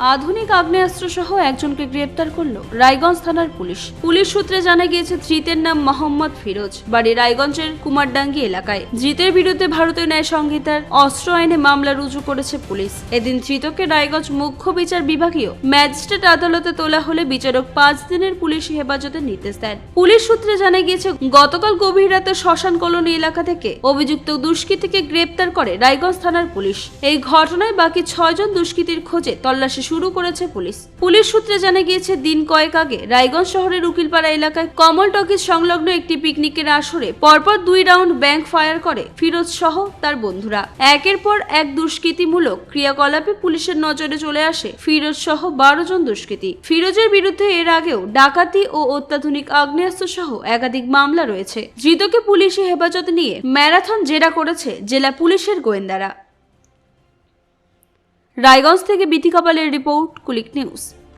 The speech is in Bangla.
আধুনিক আগ্নেয়াস্ত্র সহ একজনকে গ্রেপ্তার করল রায়গঞ্জ থানার পুলিশ। পুলিশ সূত্রে জানা গিয়েছে ধৃতের নাম মোহাম্মদ ফিরোজ, বাড়ি রায়গঞ্জের কুমারডাঙ্গি এলাকায়। ধৃতের বিরুদ্ধে ভারতীয় ন্যায় সংহিতার অস্ত্র আইনে মামলা রুজু করেছে পুলিশ। এদিন ধৃতকে রায়গঞ্জ মুখ্য বিচার বিভাগীয় ম্যাজিস্ট্রেট আদালতে তোলা হলে বিচারক 5 দিনের পুলিশি হেফাজতের নির্দেশ দেন। পুলিশ সূত্রে জানা গিয়েছে গতকাল গভীর রাতে শ্মশান কলোনি এলাকা থেকে অভিযুক্ত দুষ্কৃতীকে গ্রেপ্তার করে রায়গঞ্জ থানার পুলিশ। এই ঘটনায় বাকি 6 জন দুষ্কৃতীর খোঁজে তল্লাশি শুরু করেছে পুলিশ। পুলিশ সূত্রে জানা গিয়েছে দিন কয়েক আগে রায়গঞ্জ শহরের উকিলপাড়া এলাকায় কমল টকিজ সংলগ্ন একটি পিকনিকের আসরে পরপর 2 রাউন্ড ব্যাংক ফায়ার করে ফিরোজ সহ তার বন্ধুরা। একের পর এক দুষ্কৃতিমূলক ক্রিয়াকলাপে পুলিশের নজরে চলে আসে ফিরোজ সহ 12 জন দুষ্কৃতী। ফিরোজের বিরুদ্ধে এর আগেও ডাকাতি ও অত্যাধুনিক আগ্নেয়াস্ত্র সহ একাধিক মামলা রয়েছে। ধৃতকে পুলিশি হেফাজতে নিয়ে ম্যারাথন জেরা করেছে জেলা পুলিশের গোয়েন্দারা। রায়গঞ্জ থেকে বিথি কাপালের রিপোর্ট, কুলিক নিউজ।